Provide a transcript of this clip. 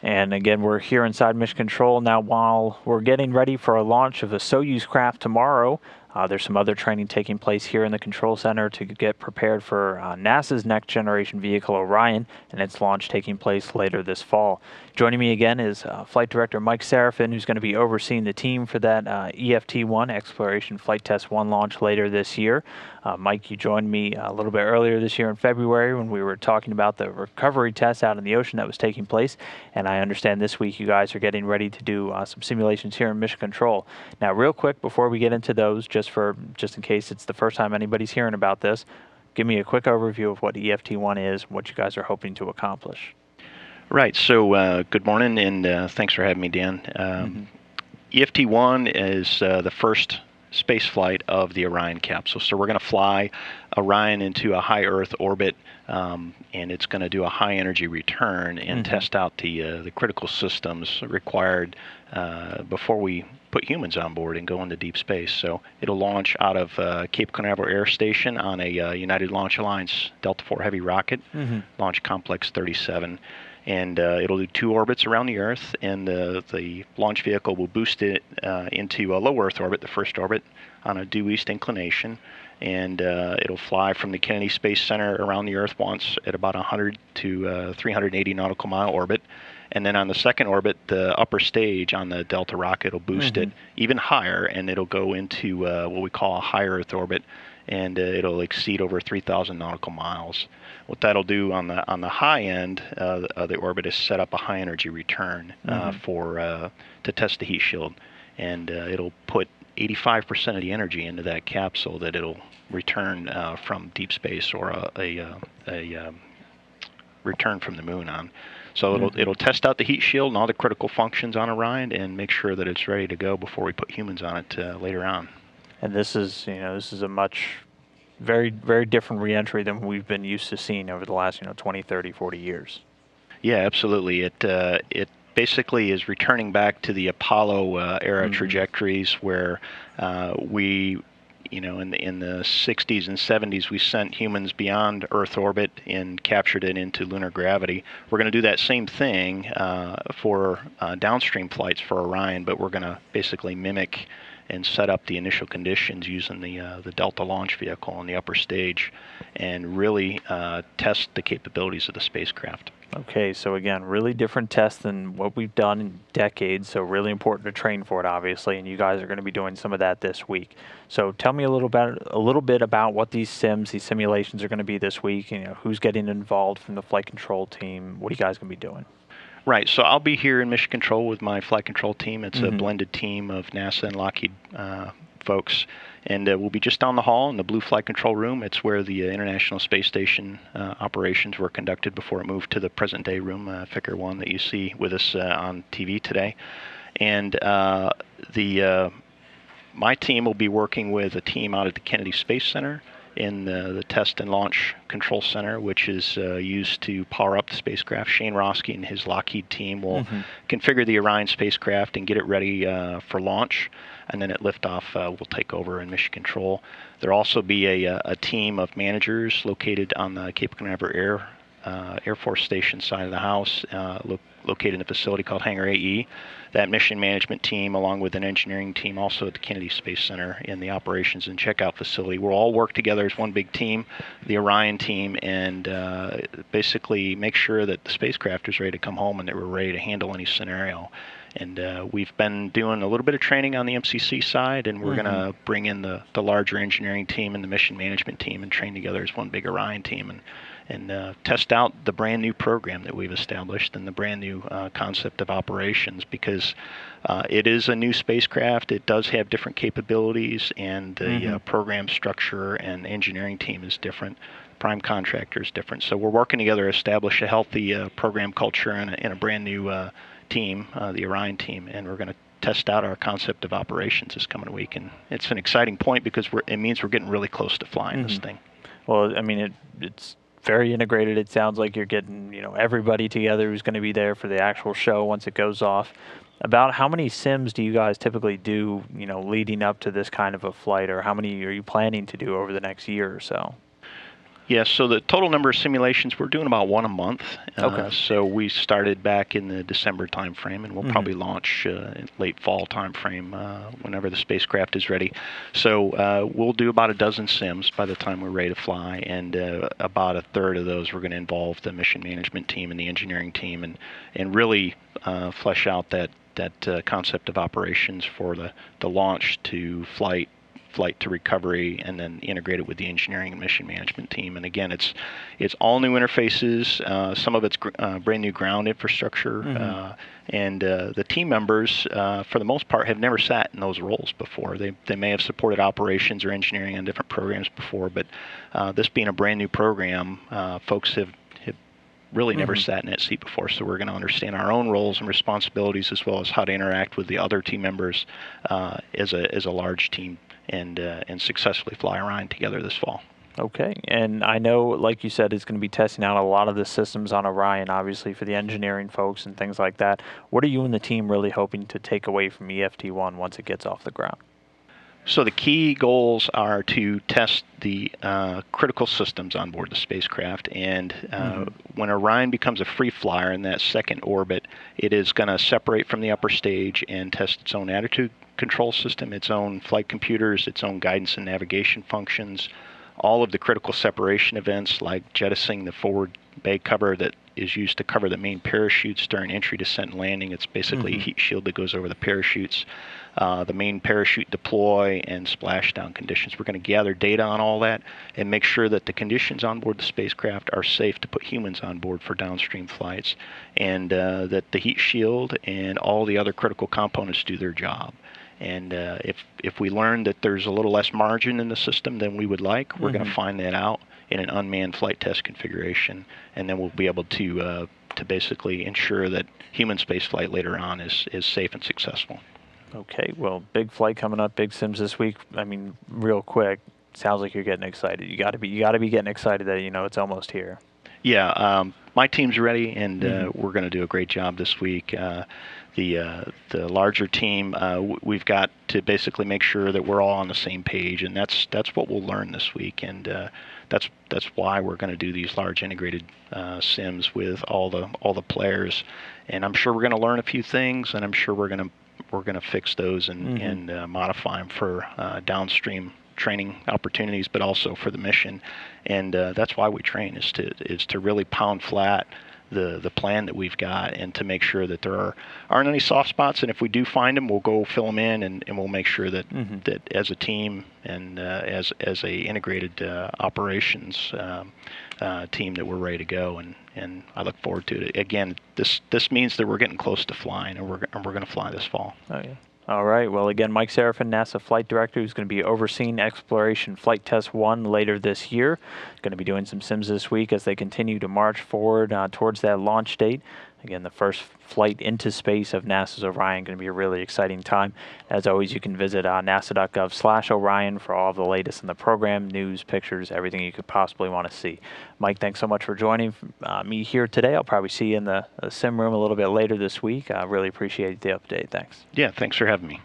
And again, we're here inside Mission Control now while we're getting ready for a launch of a Soyuz craft tomorrow. There's some other training taking place here in the Control Center to get prepared for NASA's next generation vehicle, Orion, and its launch taking place later this fall. Joining me again is Flight Director Mike Serafin, who's going to be overseeing the team for that EFT-1, Exploration Flight Test 1 launch later this year. Mike, you joined me a little bit earlier this year in February when we were talking about the recovery test out in the ocean that was taking place, and I understand this week you guys are getting ready to do some simulations here in Mission Control. Now, real quick, before we get into those, just in case it's the first time anybody's hearing about this, give me a quick overview of what EFT-1 is, what you guys are hoping to accomplish. Right. So good morning, and thanks for having me, Dan. EFT-1 is the first space flight of the Orion capsule. So we're going to fly Orion into a high Earth orbit, and it's going to do a high energy return and test out the critical systems required before we put humans on board and go into deep space. So it'll launch out of Cape Canaveral Air Station on a United Launch Alliance Delta IV Heavy rocket, Launch Complex 37. And it'll do 2 orbits around the Earth, and the launch vehicle will boost it into a low Earth orbit, the first orbit, on a due east inclination. And it'll fly from the Kennedy Space Center around the Earth once at about 100 to 380 nautical mile orbit. And then on the second orbit, the upper stage on the Delta rocket will boost it even higher, and it'll go into what we call a high Earth orbit, and it'll exceed over 3,000 nautical miles. What that'll do on the high end of the orbit is set up a high energy return to test the heat shield, and it'll put 85% of the energy into that capsule that it'll return from deep space or a return from the moon on. So it'll test out the heat shield and all the critical functions on Orion and make sure that it's ready to go before we put humans on it later on. And this is a much very, very different reentry than we've been used to seeing over the last 20, 30, 40 years. Yeah, absolutely. It basically is returning back to the Apollo era trajectories where we, in the 60s and 70s, we sent humans beyond Earth orbit and captured it into lunar gravity. We're going to do that same thing for downstream flights for Orion, but we're going to basically mimic and set up the initial conditions using the Delta launch vehicle on the upper stage and really test the capabilities of the spacecraft. Okay, so again, really different test than what we've done in decades, so really important to train for it, obviously, and you guys are going to be doing some of that this week. So tell me a little bit about what these simulations are going to be this week, who's getting involved from the flight control team, what are you guys going to be doing? Right, so I'll be here in Mission Control with my flight control team. It's a blended team of NASA and Lockheed folks, and we'll be just down the hall in the blue flight control room. It's where the International Space Station operations were conducted before it moved to the present-day room, Ficker 1, that you see with us on TV today. And my team will be working with a team out at the Kennedy Space Center in the Test and Launch Control Center, which is used to power up the spacecraft. Shane Roski and his Lockheed team will configure the Orion spacecraft and get it ready for launch, and then at liftoff we'll take over in Mission Control. There'll also be a team of managers located on the Cape Canaveral Air Force Station side of the house, located in a facility called Hangar AE. That mission management team, along with an engineering team, also at the Kennedy Space Center in the operations and checkout facility, will all work together as one big team, the Orion team, and basically make sure that the spacecraft is ready to come home and that we're ready to handle any scenario. And we've been doing a little bit of training on the MCC side, and we're going to bring in the larger engineering team and the mission management team and train together as one big Orion team and test out the brand new program that we've established and the brand new concept of operations, because it is a new spacecraft. It does have different capabilities, and the program structure and engineering team is different. Prime contractor is different. So we're working together to establish a healthy program culture and a brand new team, the Orion team, and we're going to test out our concept of operations this coming week. And it's an exciting point because it means we're getting really close to flying this thing. Well, I mean, it's very integrated. It sounds like you're getting, everybody together who's going to be there for the actual show once it goes off. About how many sims do you guys typically do, leading up to this kind of a flight, or how many are you planning to do over the next year or so? Yeah, so the total number of simulations, we're doing about one a month. Okay. So we started back in the December timeframe, and we'll probably launch in late fall timeframe whenever the spacecraft is ready. So we'll do about a dozen sims by the time we're ready to fly, and about a third of those we're going to involve the mission management team and the engineering team, and really flesh out that concept of operations for the launch to flight to recovery, and then integrate it with the engineering and mission management team. And again, it's all new interfaces. Some of it's brand new ground infrastructure, and the team members, for the most part, have never sat in those roles before. They may have supported operations or engineering on different programs before, but this being a brand new program, folks have really never sat in that seat before, so we're going to understand our own roles and responsibilities, as well as how to interact with the other team members as a large team, and successfully fly Orion together this fall. Okay, and I know, like you said, it's going to be testing out a lot of the systems on Orion, obviously, for the engineering folks and things like that. What are you and the team really hoping to take away from EFT-1 once it gets off the ground? So the key goals are to test the critical systems on board the spacecraft, and when Orion becomes a free flyer in that second orbit, it is going to separate from the upper stage and test its own attitude control system, its own flight computers, its own guidance and navigation functions, all of the critical separation events like jettisoning the forward bag cover that is used to cover the main parachutes during entry, descent, and landing. It's basically a heat shield that goes over the parachutes. The main parachute deploy and splashdown conditions. We're going to gather data on all that and make sure that the conditions on board the spacecraft are safe to put humans on board for downstream flights, and that the heat shield and all the other critical components do their job. And if we learn that there's a little less margin in the system than we would like, we're going to find that out in an unmanned flight test configuration, and then we'll be able to basically ensure that human spaceflight later on is safe and successful. Okay, well, big flight coming up, big sims this week. I mean, real quick, sounds like you're getting excited. You got to be getting excited that it's almost here. Yeah, my team's ready, and we're going to do a great job this week. The larger team, we've got to basically make sure that we're all on the same page, and that's what we'll learn this week, and that's why we're going to do these large integrated sims with all the players. And I'm sure we're going to learn a few things, and I'm sure we're going to fix those and modify them for downstream training opportunities, but also for the mission. And that's why we train, is to really pound flat the plan that we've got, and to make sure that there aren't any soft spots. And if we do find them, we'll go fill them in, and we'll make sure that that as a team and as a integrated operations team, that we're ready to go. And I look forward to it. Again, this means that we're getting close to flying, and we're going to fly this fall. Oh yeah. All right. Well, again, Mike Seraphin, NASA Flight Director, who's going to be overseeing Exploration Flight Test 1 later this year. Going to be doing some sims this week as they continue to march forward towards that launch date. Again, the first flight into space of NASA's Orion, going to be a really exciting time. As always, you can visit nasa.gov/Orion for all of the latest in the program, news, pictures, everything you could possibly want to see. Mike, thanks so much for joining me here today. I'll probably see you in the sim room a little bit later this week. I really appreciate the update. Thanks. Yeah, thanks for having me.